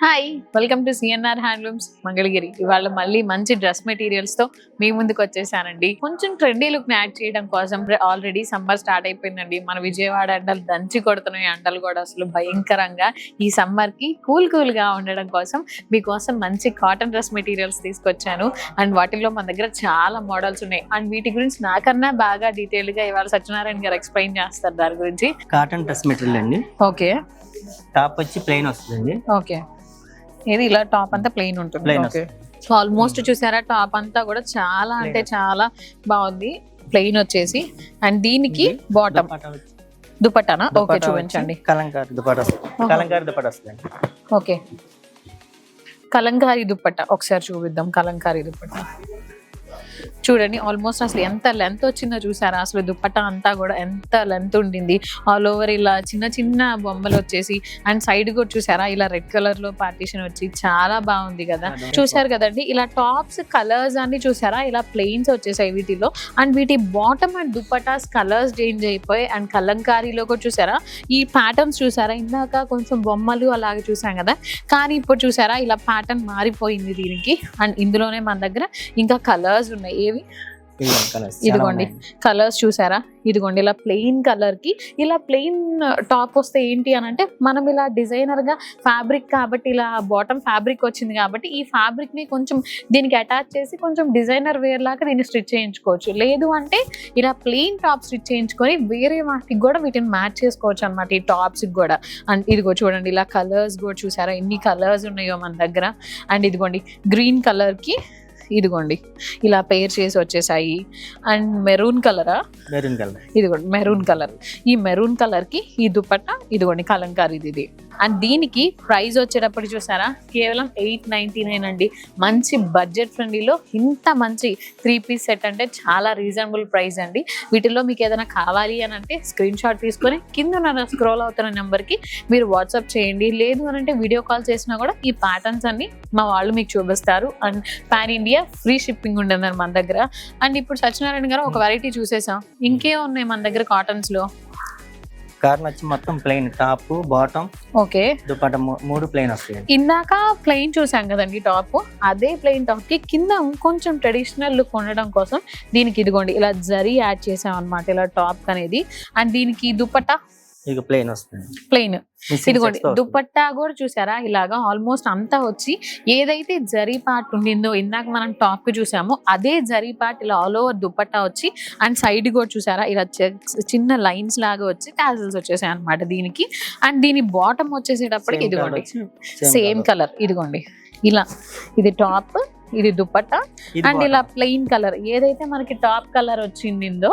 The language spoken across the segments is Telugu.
Hi, welcome to CNR handlooms Mangalagiri. ఇవాళ మళ్ళీ మంచి డ్రెస్ మెటీరియల్స్ తో మీ ముందుకు వచ్చేసానండి. కొంచెం ట్రెండీ లుక్ ని యాడ్ చేయడం కోసం ఆల్రెడీ సమ్మర్ స్టార్ట్ అయిపోయిందండి. మన విజయవాడ ఎండలు దంచి కొడుతున్నాయి. ఎండలు కూడా అసలు భయంకరంగా. ఈ సమ్మర్ కి కూల్ గా ఉండడం కోసం మీకోసం మంచి కాటన్ డ్రెస్ మెటీరియల్స్ తీసుకొచ్చాను. అండ్ వాటిలో మన దగ్గర చాలా మోడల్స్ ఉన్నాయి. అండ్ వీటి గురించి నాకన్నా బాగా డీటెయిల్ గా ఇవాళ సత్యనారాయణ గారు ఎక్స్ప్లెయిన్ చేస్తారు దాని గురించి. కాటన్ డ్రెస్ మెటీరియల్ అండి. ఓకే, టాప్ వచ్చి ప్లెయిన్ వస్తుందండి. ఓకే, ఇది ఇలా టాప్ అంతా ప్లెయిన్ ఉంటుంది. ఓకే, సో ఆల్మోస్ట్ చూసారా టాప్ అంతా కూడా చాలా అంటే చాలా బాగుంది. ప్లెయిన్ వచ్చేసి అండ్ దీనికి బాటమ్ దుపట్టానా? ఓకే, చూపించండి. కలంకారీ దుపట్టా వస్తుంది. ఓకే, కలంకారీ దుపట్టా ఒకసారి చూపిద్దాం. కలంకారీ దుపట్టా చూడండి, ఆల్మోస్ట్ అసలు ఎంత లెంత్ వచ్చిందో చూసారా? అసలు దుపట్టా అంతా కూడా ఎంత లెంత్ ఉండింది. ఆల్ ఓవర్ ఇలా చిన్న చిన్న బొమ్మలు వచ్చేసి అండ్ సైడ్ కూడా చూసారా ఇలా రెడ్ కలర్ లో పార్టీషన్ వచ్చి చాలా బాగుంది కదా. చూసారు కదండి, ఇలా టాప్స్ కలర్స్ అన్ని చూసారా ఇలా ప్లెయిన్స్ వచ్చేసాయి వీటిలో. అండ్ వీటి bottom and dupattas colours change అయిపోయి అండ్ కలంకారీలో కూడా చూసారా ఈ ప్యాటర్న్స్ చూసారా? ఇందాక కొంచెం బొమ్మలు అలాగే చూసాం కదా, కానీ ఇప్పుడు చూసారా ఇలా ప్యాటర్న్ మారిపోయింది దీనికి. అండ్ ఇందులోనే మన దగ్గర ఇంకా కలర్స్ ఉన్నాయి. ఏవి? ఇదిగోండి కలర్స్ చూసారా? ఇదిగోండి ఇలా ప్లెయిన్ కలర్ కి ఇలా ప్లెయిన్ టాప్ వస్తే ఏంటి అని అంటే మనం ఇలా డిజైనర్ గా ఫ్యాబ్రిక్ కాబట్టి ఇలా బాటమ్ ఫ్యాబ్రిక్ వచ్చింది కాబట్టి ఈ ఫ్యాబ్రిక్ ని కొంచెం దీనికి అటాచ్ చేసి కొంచెం డిజైనర్ వేర్ లాగా దీన్ని స్టిచ్ చేయించుకోవచ్చు. లేదు అంటే ఇలా ప్లెయిన్ టాప్ స్టిచ్ చేయించుకొని వేరే వాటికి కూడా వీటిని మ్యాచ్ చేసుకోవచ్చు అనమాట ఈ టాప్స్ కి కూడా. అండ్ ఇదిగో చూడండి ఇలా కలర్స్ కూడా చూసారా ఎన్ని కలర్స్ ఉన్నాయో మన దగ్గర. అండ్ ఇదిగోండి గ్రీన్ కలర్ కి ఇదిగోండి ఇలా పేర్ చేసి వచ్చేసాయి. అండ్ మెరూన్ కలరా? ఇదిగోండి మెరూన్ కలర్. ఈ మెరూన్ కలర్ కి ఈ దుపట్టా ఇదిగోండి కలంకారీది ఇది. అండ్ దీనికి ప్రైస్ వచ్చేటప్పుడు చూసారా కేవలం 899 అండి. మంచి బడ్జెట్ ఫ్రెండ్లీలో ఇంత మంచి 3 పీస్ సెట్ అంటే చాలా రీజనబుల్ ప్రైస్ అండి. వీటిలో మీకు ఏదైనా కావాలి అని అంటే స్క్రీన్ షాట్ తీసుకొని కింద ఉన్న స్క్రోల్ అవుతున్న నెంబర్కి మీరు వాట్సాప్ చేయండి. లేదు అని అంటే వీడియో కాల్ చేసినా కూడా ఈ ప్యాటర్న్స్ అన్ని మా వాళ్ళు మీకు చూపిస్తారు. And pan India free shipping ఉండేది మన దగ్గర. అండ్ ఇప్పుడు సత్యనారాయణ గారు ఒక వెరైటీ చూసేసాం, ఇంకే ఉన్నాయి మన దగ్గర కాటన్స్ లో? కాటన్ వచ్చి మొత్తం plain top bottom okay dupatta మూడు ప్లెయిన్ వస్తాయి. ఇందాక ప్లెయిన్ చూసాం కదండి టాప్, అదే ప్లెయిన్ టాప్ కి కింద కొంచెం ట్రెడిషనల్ లుక్ ఉండడం కోసం దీనికి ఇదిగోండి ఇలా జరీ యాడ్ చేసాం అనమాట ఇలా టాప్ అనేది. అండ్ దీనికి దుపట్టా ప్లెయిన్ వస్తుంది. ప్లెయిన్ ఇదిగోండి దుపట్టా కూడా చూసారా ఇలాగా ఆల్మోస్ట్ అంతా వచ్చి ఏదైతే జరీ పార్ట్ ఉండిందో ఇందాక మనం టాప్ కి చూసామో అదే జరీ పార్ట్ ఇలా ఆల్ ఓవర్ దుపట్టా వచ్చి అండ్ సైడ్ కూడా చూసారా ఇలా చిన్న లైన్స్ లాగా వచ్చి టాజిల్స్ వచ్చేసాయి అనమాట దీనికి. అండ్ దీని బాటమ్ వచ్చేసేటప్పటికి ఇదిగోండి సేమ్ కలర్ ఇదిగోండి ఇలా ఇది టాప్ ఇది దుపట్టా. అండ్ ఇలా ప్లెయిన్ కలర్ ఏదైతే మనకి టాప్ కలర్ వచ్చిందో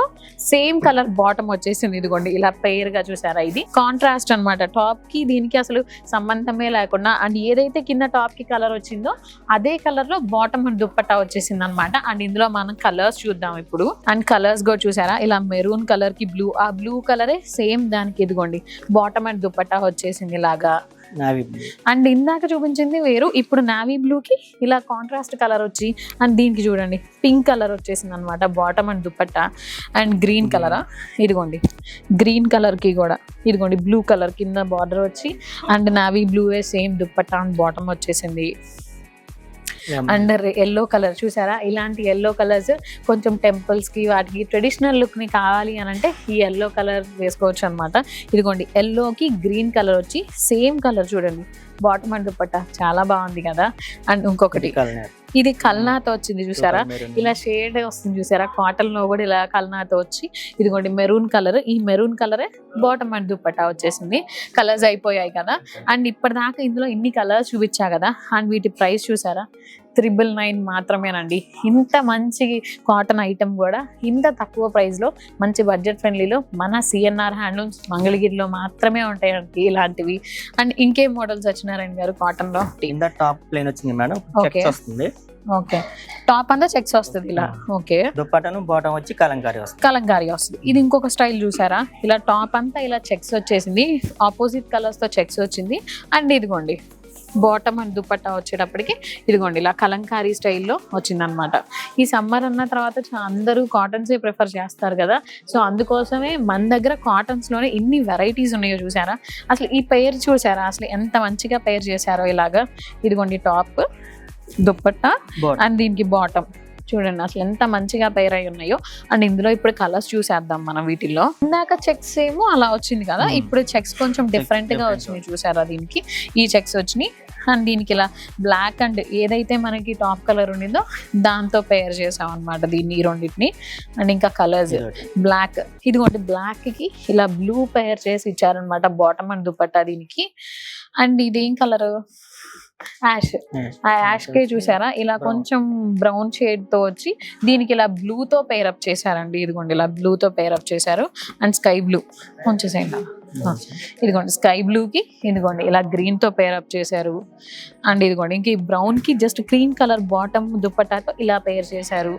సేమ్ కలర్ బాటమ్ వచ్చేసింది ఇదిగోండి ఇలా పెయిర్ గా చూసారా. ఇది కాంట్రాస్ట్ అనమాట టాప్ కి దీనికి అసలు సంబంధమే లేకుండా. అండ్ ఏదైతే కింద టాప్ కి కలర్ వచ్చిందో అదే కలర్ లో బాటమ్ అండ్ దుపట్టా వచ్చేసింది అనమాట. అండ్ ఇందులో మనం కలర్స్ చూద్దాం ఇప్పుడు. అండ్ కలర్స్ కూడా చూసారా ఇలా మెరూన్ కలర్ కి బ్లూ, ఆ బ్లూ కలరే సేమ్ దానికి ఇదిగోండి బాటమ్ అండ్ దుపట్టా వచ్చేసింది ఇలాగా. అండ్ ఇందాక చూపించింది వేరు, ఇప్పుడు నావీ బ్లూ కి ఇలా కాంట్రాస్ట్ కలర్ వచ్చి అండ్ దీనికి చూడండి పింక్ కలర్ వచ్చేసింది అనమాట bottom and dupatta. And green కలరా? ఇదిగోండి గ్రీన్ కలర్ కి కూడా ఇదిగోండి బ్లూ కలర్ కింద బార్డర్ వచ్చి and navy blue same dupatta and bottom వచ్చేసింది. అండ్ ఎల్లో కలర్ చూసారా ఇలాంటి ఎల్లో కలర్స్ కొంచెం టెంపుల్స్ కి వాటికి ట్రెడిషనల్ లుక్ ని కావాలి అని అంటే ఈ ఎల్లో కలర్ వేసుకోవచ్చు అనమాట. ఇదిగోండి ఎల్లోకి గ్రీన్ కలర్ వచ్చి సేమ్ కలర్ చూడండి బాటమ్ అండ్ దుపట్టా చాలా బాగుంది కదా. అండ్ ఇంకొకటి ఇది కల్నాతో వచ్చింది చూసారా ఇలా షేడ్ వస్తుంది చూసారా కాటన్ లో కూడా ఇలా కల్నాతో వచ్చి ఇదిగోండి మెరూన్ కలర్, ఈ మెరూన్ కలరే బాటమ్ అండ్ దుపట్టా వచ్చేసింది. కలర్స్ అయిపోయాయి కదా. అండ్ ఇప్పటిదాకా ఇందులో ఇన్ని కలర్స్ చూపించా కదా. అండ్ వీటి ప్రైస్ చూసారా 999 మాత్రమేనండి. ఇంత మంచి కాటన్ ఐటమ్ కూడా ఇంత తక్కువ ప్రైస్ లో మంచి బడ్జెట్ ఫ్రెండ్లీలో మన సిఎన్ఆర్ హ్యాండ్లూమ్స్ మంగళగిరిలో మాత్రమే ఉంటాయండి ఇలాంటివి. అండ్ ఇంకేం మోడల్స్ వచ్చినారండి గారు కాటన్ లో? టాప్ ప్లెయిన్ వచ్చింది మేడం. ఓకే టాప్ అంతా చెక్స్ వస్తుంది ఇలా. ఓకే దుపట్టాను బాటమ్ వచ్చి కలంకారీ వస్తుంది. ఇది ఇంకొక స్టైల్ చూసారా ఇలా టాప్ అంతా ఇలా చెక్స్ వచ్చేసింది, ఆపోజిట్ కలర్స్ తో చెక్స్ వచ్చింది. అండ్ ఇదిగోండి బాటమ్ అండ్ దుపట్టా వచ్చేటప్పటికి ఇదిగోండి ఇలా కలంకారీ స్టైల్లో వచ్చిందనమాట. ఈ సమ్మర్ అన్న తర్వాత అందరూ కాటన్సే ప్రిఫర్ చేస్తారు కదా, సో అందుకోసమే మన దగ్గర కాటన్స్లోనే ఇన్ని వెరైటీస్ ఉన్నాయో చూసారా. అసలు ఈ పెయిర్ చూసారా, అసలు ఎంత మంచిగా పెయిర్ చేశారో ఇలాగా. ఇదిగోండి టాప్, దుపట్టా అండ్ దీనికి బాటమ్ చూడండి అసలు ఎంత మంచిగా పేర్ అయి ఉన్నాయో. అండ్ ఇందులో ఇప్పుడు కలర్స్ చూసేద్దాం మనం. వీటిల్లో ఇందాక చెక్స్ ఏమో అలా వచ్చింది కదా, ఇప్పుడు చెక్స్ కొంచెం డిఫరెంట్ గా వచ్చినాయి చూసారా. దీనికి ఈ చెక్స్ వచ్చినాయి అండ్ దీనికి ఇలా బ్లాక్ అండ్ ఏదైతే మనకి టాప్ కలర్ ఉండిందో దాంతో పేర్ చేసాం అనమాట దీన్ని, ఈ రెండింటిని. అండ్ ఇంకా కలర్స్ బ్లాక్, ఇదిగోండి బ్లాక్ కి ఇలా బ్లూ పేర్ చేసి ఇచ్చారనమాట బాటమ్ అండ్ దుపట్టా దీనికి. అండ్ ఇదేం కలర్, యాష్. ఆ యాష్ కే చూసారా ఇలా కొంచెం బ్రౌన్ షేడ్ తో వచ్చి దీనికి ఇలా బ్లూ తో పేరప్ చేశారండి. ఇదిగోండి ఇలా బ్లూ తో పేరప్ చేశారు. అండ్ స్కై బ్లూ కొంచెం ఇదిగోండి స్కై బ్లూ కి ఇదిగోండి ఇలా గ్రీన్ తో పేరప్ చేశారు. అండ్ ఇదిగోండి ఇంక ఈ బ్రౌన్ కి జస్ట్ క్రీమ్ కలర్ బాటమ్ దుపట్టాతో ఇలా పేర్ చేశారు.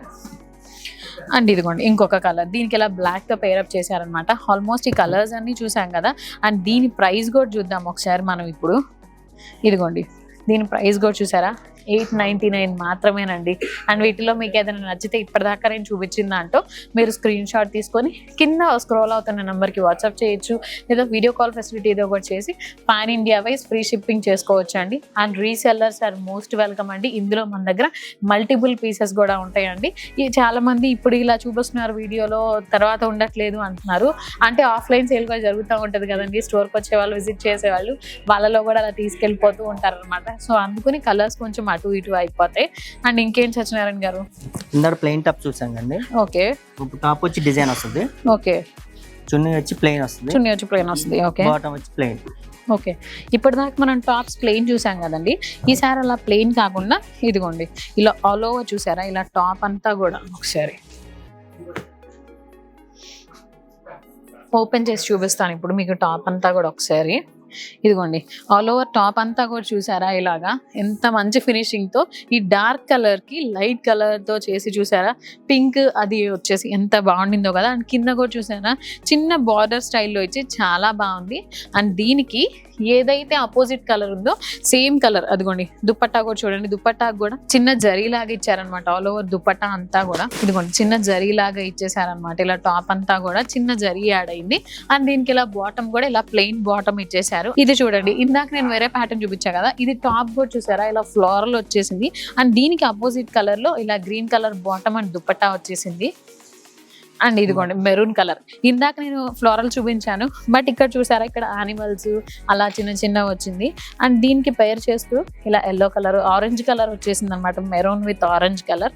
అండ్ ఇదిగోండి ఇంకొక కలర్ దీనికి ఇలా బ్లాక్ తో పేరప్ చేశారనమాట. ఆల్మోస్ట్ ఈ కలర్స్ అన్ని చూసాం కదా. అండ్ దీని ప్రైస్ కూడా చూద్దాం ఒకసారి మనం ఇప్పుడు. ఇదిగోండి దీని ప్రైస్ కూడా చూసారా, 899 మాత్రమేనండి. అండ్ వీటిలో మీకు ఏదైనా నచ్చితే ఇప్పటిదాకా నేను చూపించిన దాంట్లో మీరు స్క్రీన్ షాట్ తీసుకొని కింద స్క్రోల్ అవుతున్న నెంబర్కి వాట్సాప్ చేయొచ్చు, లేదా వీడియో కాల్ ఫెసిలిటీ ఏదో ఒకటి చేసి pan India wise free shipping చేసుకోవచ్చు అండి. And resellers are most welcome అండి. ఇందులో మన దగ్గర మల్టిపుల్ పీసెస్ కూడా ఉంటాయండి. ఇది చాలా మంది ఇప్పుడు ఇలా చూపిస్తున్నారు వీడియోలో, తర్వాత ఉండట్లేదు అంటున్నారు. అంటే ఆఫ్లైన్ సేల్ కూడా జరుగుతూ ఉంటుంది కదండి, స్టోర్కి వచ్చే వాళ్ళు, విజిట్ చేసేవాళ్ళు, వాళ్ళలో కూడా అలా తీసుకెళ్ళిపోతూ ఉంటారు అనమాట. సో అందుకని కలర్స్ కొంచెం అటు ఇటు అయిపోతాయి. అండ్ ఇంకేం సత్యనారాయణ గారు, ఇందాక ప్లెయిన్ టాప్ చూసాం కండి. ఓకే, టాప్ వచ్చి డిజైన్ వస్తుంది. ఓకే, చున్నీ వచ్చి ప్లెయిన్ వస్తుంది. చున్నీ వచ్చి ప్లెయిన్ వస్తుంది. ఓకే, బాటమ్ వచ్చి ప్లెయిన్. ఓకే, ఇప్పటిదాకా మనం టాప్స్ ప్లెయిన్ చూసాం కదండి. ఈసారి అలా ప్లెయిన్ కాకుండా ఇదిగోండి ఇలా ఆల్ ఓవర్ చూసారా, ఇలా టాప్ అంతా కూడా ఒకసారి ఓపెన్ చేసి చూపిస్తాను ఇప్పుడు మీకు టాప్ అంతా కూడా ఒకసారి. ఇదిగోండి ఆల్ ఓవర్ టాప్ అంతా కూడా చూసారా ఇలాగా ఎంత మంచి ఫినిషింగ్ తో ఈ డార్క్ కలర్ కి లైట్ కలర్ తో చేసి చూసారా, పింక్ అది వచ్చేసి ఎంత బాగుండిందో కదా. అండ్ కింద కూడా చూసారా చిన్న బార్డర్ స్టైల్లో ఇచ్చి చాలా బాగుంది. అండ్ దీనికి ఏదైతే అపోజిట్ కలర్ ఉందో సేమ్ కలర్ అదిగోండి దుపట్టా కూడా చూడండి, దుపట్టా కూడా చిన్న జరీలాగా ఇచ్చారనమాట. ఆల్ ఓవర్ దుపట్టా అంతా కూడా ఇదిగోండి చిన్న జరీలాగా ఇచ్చేసారనమాట. ఇలా టాప్ అంతా కూడా చిన్న జరీ యాడ్ అయింది. అండ్ దీనికి ఇలా బాటమ్ కూడా ఇలా ప్లెయిన్ బాటమ్ ఇచ్చేసారు. ఇది చూడండి ఇందాక నేను వేరే ప్యాటర్న్ చూపించా కదా, ఇది టాప్ కూడా చూసారా ఇలా ఫ్లోరల్ వచ్చేసింది. అండ్ దీనికి అపోజిట్ కలర్ లో ఇలా green colour bottom and dupatta వచ్చేసింది. అండ్ ఇదిగోండి మెరూన్ కలర్, ఇందాక నేను ఫ్లోరల్ చూపించాను బట్ ఇక్కడ చూసారా ఇక్కడ యానిమల్స్ అలా చిన్న చిన్న వచ్చింది. అండ్ దీనికి పేర్ చేస్తూ ఇలా ఎల్లో కలర్ ఆరెంజ్ కలర్ వచ్చేసింది అనమాట, maroon with orange colour.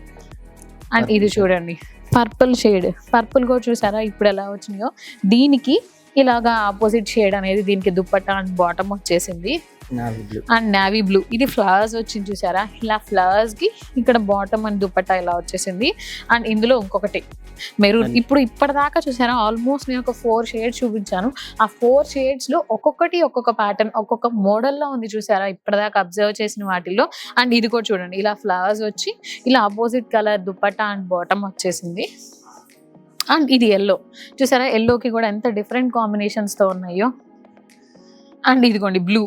And ఇది చూడండి పర్పుల్ షేడ్, పర్పుల్ కూడా చూసారా ఇప్పుడు ఎలా వచ్చినాయో. దీనికి ఇలాగా ఆపోజిట్ షేడ్ అనేది దీనికి దుపట్టా అండ్ బాటమ్ వచ్చేసింది. అండ్ నావీ బ్లూ, ఇది ఫ్లవర్స్ వచ్చింది చూసారా, ఇలా ఫ్లవర్స్ కి ఇక్కడ బాటమ్ అండ్ దుపట్టా ఇలా వచ్చేసింది. అండ్ ఇందులో ఇంకొకటి మెరూన్. ఇప్పుడు ఇప్పటిదాకా చూసారా ఆల్మోస్ట్ నేను ఒక 4 షేడ్స్ చూపించాను. ఆ 4 షేడ్స్ లో ఒక్కొక్కటి ఒక్కొక్క ప్యాటర్న్ ఒక్కొక్క మోడల్లో ఉంది చూసారా ఇప్పటిదాకా అబ్జర్వ్ చేసిన వాటిల్లో. అండ్ ఇది కూడా చూడండి ఇలా ఫ్లవర్స్ వచ్చి ఇలా opposite colour dupatta and bottom వచ్చేసింది. అండ్ ఇది ఎల్లో చూసారా, ఎల్లోకి కూడా ఎంత డిఫరెంట్ కాంబినేషన్స్ తో ఉన్నాయో. అండ్ ఇదిగోండి బ్లూ,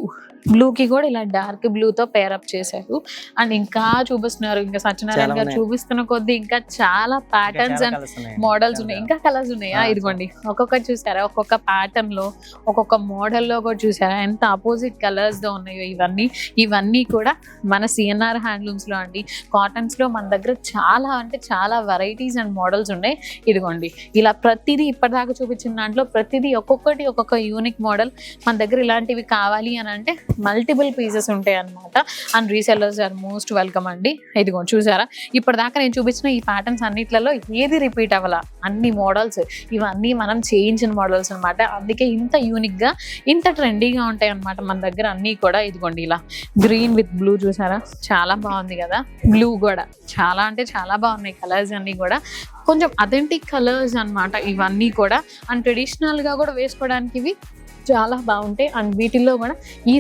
బ్లూకి కూడా ఇలా డార్క్ బ్లూతో పేరప్ చేశారు. అండ్ ఇంకా చూపిస్తున్నారు, ఇంకా సత్యనారాయణ గారు చూపిస్తున్న కొద్దీ ఇంకా చాలా ప్యాటర్న్స్ అండ్ మోడల్స్ ఉన్నాయి. ఇంకా కలర్స్ ఉన్నాయా, ఇదిగోండి ఒక్కొక్కటి చూసారా, ఒక్కొక్క ప్యాటర్న్ లో ఒక్కొక్క మోడల్లో కూడా చూసారా ఎంత అపోజిట్ కలర్స్ తో ఉన్నాయో. ఇవన్నీ కూడా మన సిఎన్ఆర్ హ్యాండ్లూమ్స్ లో అండి. కాటన్స్ లో మన దగ్గర చాలా అంటే చాలా వెరైటీస్ అండ్ మోడల్స్ ఉన్నాయి. ఇదిగోండి ఇలా ప్రతిదీ ఇప్పటిదాకా చూపించిన దాంట్లో ప్రతిదీ ఒక్కొక్కటి ఒక్కొక్క యూనిక్ మోడల్. మన దగ్గర ఇలాంటివి కావాలి అని అంటే మల్టిపుల్ పీసెస్ ఉంటాయి అన్నమాట. And resellers are most welcome అండి. ఇదిగో చూసారా ఇప్పటిదాకా నేను చూపించిన ఈ ప్యాటర్న్స్ అన్నిట్లలో ఏది రిపీట్ అవ్వాల, అన్ని మోడల్స్ ఇవన్నీ మనం చేయించిన మోడల్స్ అనమాట. అందుకే ఇంత యూనిక్ గా ఇంత ట్రెండీగా ఉంటాయి అనమాట మన దగ్గర అన్ని కూడా. ఇదిగోండి ఇలా గ్రీన్ విత్ బ్లూ చూసారా చాలా బాగుంది కదా, బ్లూ కూడా చాలా అంటే చాలా బాగున్నాయి కలర్స్ అన్ని కూడా. కొంచెం అథెంటిక్ కలర్స్ అన్నమాట ఇవన్నీ కూడా. అండ్ ట్రెడిషనల్ గా కూడా వేసుకోవడానికి ఇవి చాలా బాగుంటాయి. అండ్ వీటిల్లో కూడా ఈ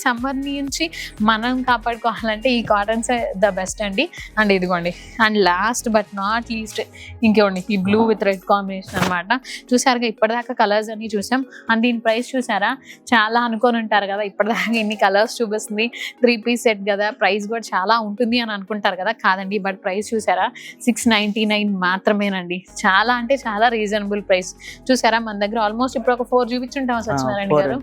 సమ్మర్ నుంచి మనం కాపాడుకోవాలంటే ఈ కాటన్స్ ద బెస్ట్ అండి. అండ్ ఇదిగోండి, and last but not least ఇంకోండి ఈ బ్లూ విత్ రెడ్ కాంబినేషన్ అనమాట. చూసారుగా ఇప్పటిదాకా కలర్స్ అన్ని చూసాం. అండ్ దీని ప్రైస్ చూసారా, చాలా అనుకొని ఉంటారు కదా ఇప్పటిదాకా ఇన్ని కలర్స్ చూపిస్తుంది 3-piece సెట్ కదా, ప్రైస్ కూడా చాలా ఉంటుంది అని అనుకుంటారు కదా. కాదండి, బట్ ప్రైస్ చూసారా 699 మాత్రమేనండి. చాలా అంటే చాలా రీజనబుల్ ప్రైస్. చూసారా మన దగ్గర ఆల్మోస్ట్ ఇప్పుడు ఒక 4 చూపించుంటాం సత్యనారాయణ గారు.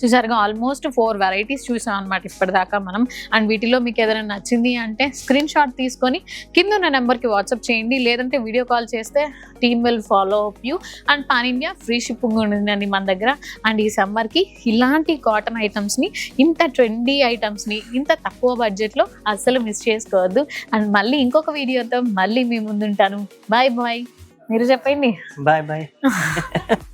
చూసారుగా ఆల్మోస్ట్ 4 వెరైటీస్ చూసాం అనమాట ఇప్పటిదాకా మనం. అండ్ వీటిలో మీకు ఏదైనా నచ్చింది అంటే స్క్రీన్ షాట్ తీసుకొని కింద ఉన్న నెంబర్కి వాట్సాప్ చేయండి, లేదంటే వీడియో కాల్ చేస్తే team will follow up you. And pan India free shipping ఉంటుందండి మన దగ్గర. అండ్ ఈ సమ్మర్కి ఇలాంటి కాటన్ ఐటమ్స్ని, ఇంత ట్రెండీ ఐటమ్స్ని ఇంత తక్కువ బడ్జెట్లో అస్సలు మిస్ చేసుకోవద్దు. అండ్ మళ్ళీ ఇంకొక వీడియోతో మళ్ళీ మీ ముందుంటాను. Bye bye. మీరు చెప్పండి. Bye bye.